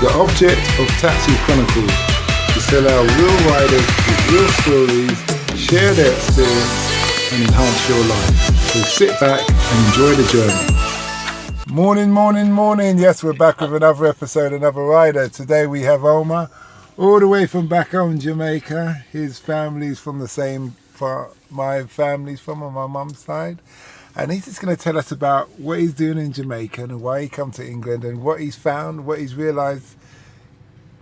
The object of Taxi Chronicles is to allow real riders with real stories, share their experience and enhance your life. So sit back and enjoy the journey. Morning. Yes, we're back with another episode, another rider. Today we have Omar, all the way from back home, Jamaica. His family's from the same, my family's from on my mum's side. And he's just going to tell us about what he's doing in Jamaica and why he come to England and what he's found, what he's realised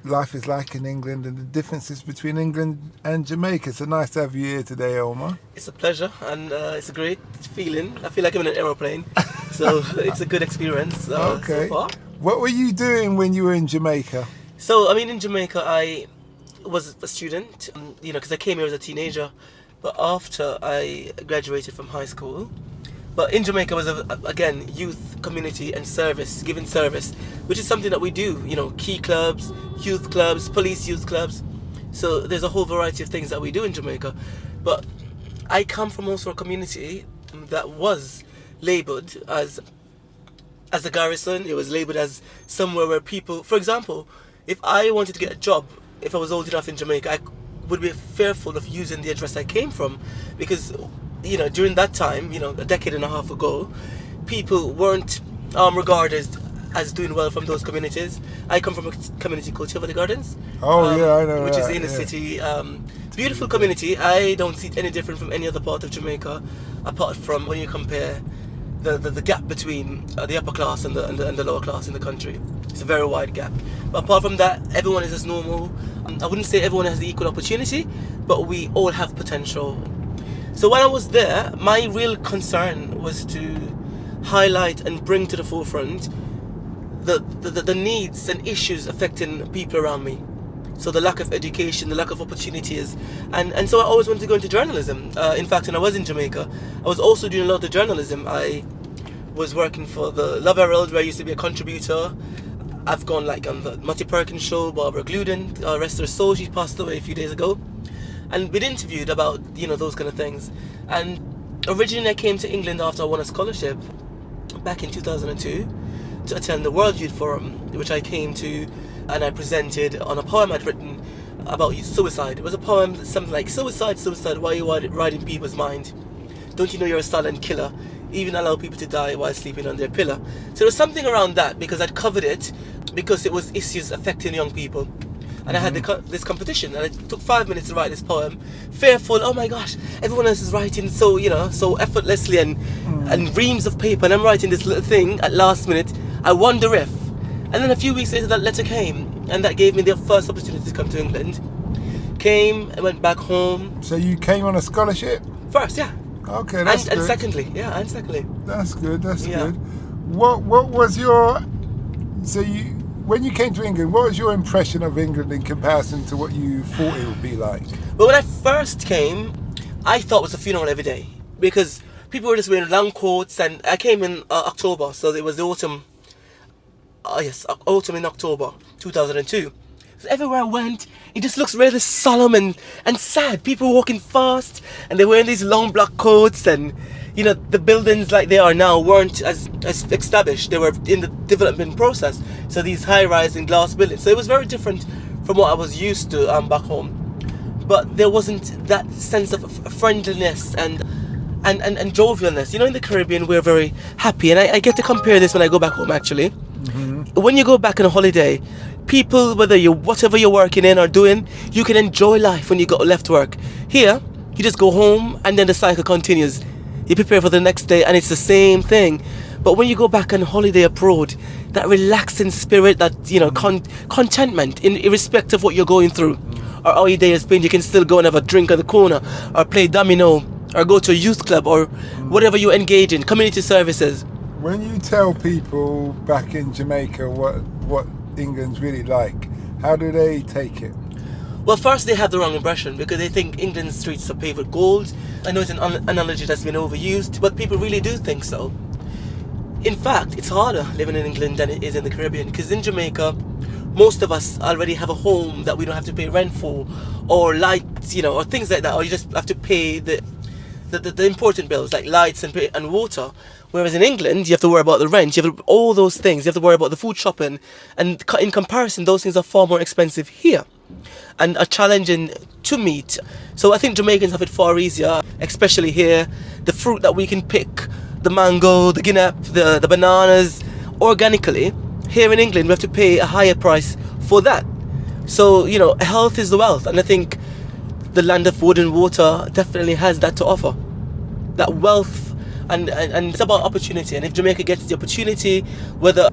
life is like in England and the differences between England and Jamaica. So nice to have you here today, Omar. It's a pleasure and it's a great feeling. I feel like I'm in an aeroplane, so it's a good experience Okay. so far. What were you doing when you were in Jamaica? So, in Jamaica, I was a student, because I came here as a teenager, but after I graduated from high school. But in Jamaica was, again, youth, community and service, giving service, which is something that we do, key clubs, youth clubs, police youth clubs. So there's a whole variety of things that we do in Jamaica. But I come from also a community that was labelled as a garrison. It was labelled as somewhere where people, for example, if I wanted to get a job, if I was old enough in Jamaica, I would be fearful of using the address I came from because during that time, a decade and a half ago, people weren't regarded as doing well from those communities. I come from a community called Tivoli Gardens. I know which that, is in the city. Beautiful community. I don't see it any different from any other part of Jamaica, apart from when you compare the gap between the upper class and the lower class in the country. It's a very wide gap. But apart from that, everyone is as normal. I wouldn't say everyone has the equal opportunity, but we all have potential. So when I was there, my real concern was to highlight and bring to the forefront the needs and issues affecting people around me. So the lack of education, the lack of opportunities. And so I always wanted to go into journalism. In fact, when I was in Jamaica, I was also doing a lot of journalism. I was working for the Love Herald, where I used to be a contributor. I've gone on the Matty Perkins show, Barbara Gluden, rest of her soul, she passed away a few days ago. And we'd interviewed about, those kind of things. And originally I came to England after I won a scholarship back in 2002 to attend the World Youth Forum, which I came to and I presented on a poem I'd written about suicide. It was a poem, something like, suicide, why are you riding people's mind? Don't you know you're a silent killer? Even allow people to die while sleeping on their pillow. So there was something around that because I'd covered it because it was issues affecting young people. And I had this competition, and it took 5 minutes to write this poem. Fearful, oh my gosh, everyone else is writing so effortlessly and reams of paper, and I'm writing this little thing at last minute. I wonder if. And then a few weeks later, that letter came, and that gave me the first opportunity to come to England. Came, I went back home. So you came on a scholarship? First, yeah. Okay, that's good. And secondly. That's good. Yeah. What was your... When you came to England, what was your impression of England in comparison to what you thought it would be like? Well, when I first came, I thought it was a funeral every day because people were just wearing long coats, and I came in October, so it was the autumn. Autumn in October 2002. So everywhere I went, it just looks really solemn and sad. People walking fast, and they're wearing these long black coats, and the buildings like they are now weren't as established. They were in the development process. So these high-rise and glass buildings. So it was very different from what I was used to back home. But there wasn't that sense of friendliness and jovialness. In the Caribbean, we're very happy. And I get to compare this when I go back home, actually. Mm-hmm. When you go back on a holiday, people, whatever you're working in or doing, you can enjoy life when you left work. Here, you just go home and then the cycle continues. You prepare for the next day and it's the same thing. But when you go back on holiday abroad, that relaxing spirit, that contentment, irrespective of what you're going through or how your day has been, you can still go and have a drink on the corner or play domino or go to a youth club or whatever you engage in, community services. When you tell people back in Jamaica what England's really like, how do they take it? Well, first they have the wrong impression because they think England's streets are paved with gold. I know it's an analogy that's been overused, but people really do think so. In fact, it's harder living in England than it is in the Caribbean because in Jamaica, most of us already have a home that we don't have to pay rent for, or lights, or things like that, or you just have to pay the important bills like lights and water. Whereas in England, you have to worry about the rent, you have to, all those things, you have to worry about the food shopping, and in comparison, those things are far more expensive here and are challenging to meet. So I think Jamaicans have it far easier, especially here. The fruit that we can pick, the mango, the guinea, the bananas, organically. Here in England, we have to pay a higher price for that. So, you know, health is the wealth, and I think the land of wood and water definitely has that to offer. That wealth, and it's about opportunity. And if Jamaica gets the opportunity, whether,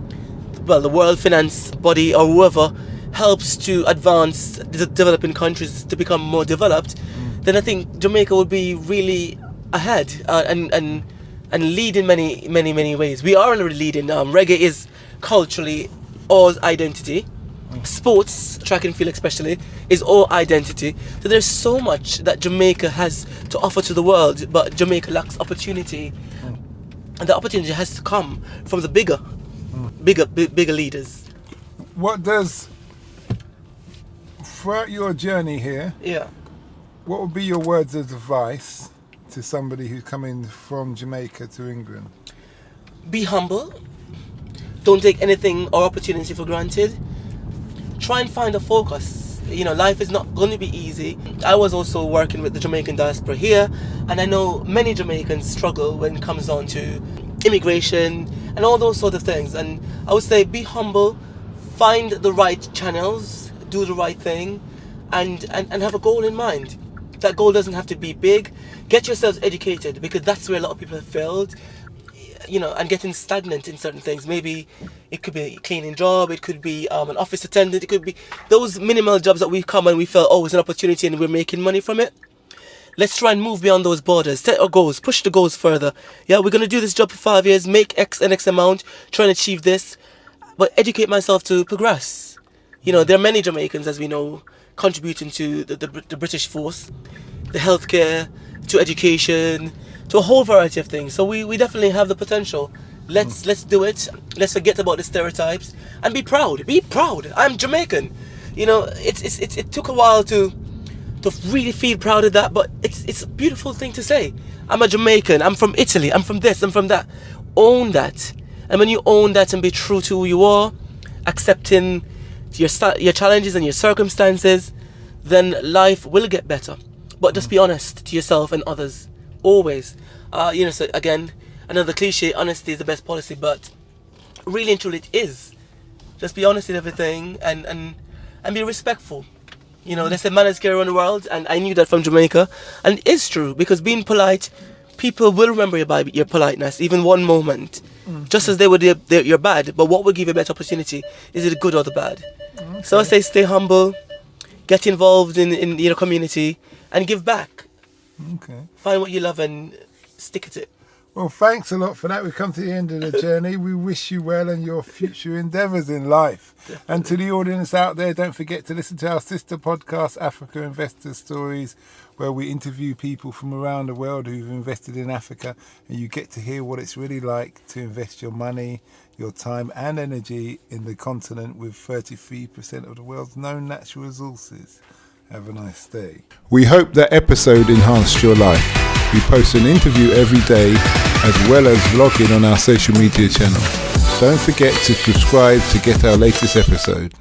well, the World Finance Body or whoever helps to advance the developing countries to become more developed, then I think Jamaica would be really ahead and lead in many ways. We are already leading. Reggae is culturally our identity. Sports, track and field especially, is our identity. So there's so much that Jamaica has to offer to the world, but Jamaica lacks opportunity. And the opportunity has to come from the bigger leaders. What does, throughout your journey here, what would be your words of advice to somebody who's coming from Jamaica to England? Be humble. Don't take anything or opportunity for granted. Try and find a focus. You know, life is not going to be easy. I was also working with the Jamaican diaspora here, and I know many Jamaicans struggle when it comes on to immigration and all those sort of things. And I would say be humble, find the right channels, do the right thing, and have a goal in mind. That goal doesn't have to be big. Get yourselves educated, because that's where a lot of people have failed. You know, and getting stagnant in certain things. Maybe it could be a cleaning job, it could be an office attendant, it could be those minimal jobs that we come and we felt, oh, it's an opportunity and we're making money from it. Let's try and move beyond those borders, set our goals, push the goals further. Yeah, we're going to do this job for 5 years, make X amount, try and achieve this, but educate myself to progress. You know, there are many Jamaicans, as we know, contributing to the British force, the healthcare, to education, to a whole variety of things. So we definitely have the potential. Let's do it. Let's forget about the stereotypes and be proud. Be proud. I'm Jamaican. You know, it took a while to really feel proud of that, but it's a beautiful thing to say. I'm a Jamaican. I'm from Italy. I'm from this. I'm from that. Own that. And when you own that and be true to who you are, accepting your challenges and your circumstances, then life will get better. But just be honest to yourself and others. Always. You know, so again, another cliche, honesty is the best policy, but really and truly it is. Just be honest in everything and be respectful. You know, they say manners carry around the world, and I knew that from Jamaica, and it is true, because being polite, people will remember you by your politeness, even one moment, just as they would your bad. But what will give you a better opportunity? Is it the good or the bad? Okay. So I say stay humble, get involved in your community, and give back. Okay. Find what you love and stick at it. Well, thanks a lot for that. We've come to the end of the journey. We wish you well in your future endeavours in life. Definitely. And to the audience out there, don't forget to listen to our sister podcast, Africa Investor Stories, where we interview people from around the world who've invested in Africa, and you get to hear what it's really like to invest your money, your time and energy in the continent with 33% of the world's known natural resources. Have a nice day. We hope that episode enhanced your life. We post an interview every day, as well as vlogging on our social media channels. Don't forget to subscribe to get our latest episode.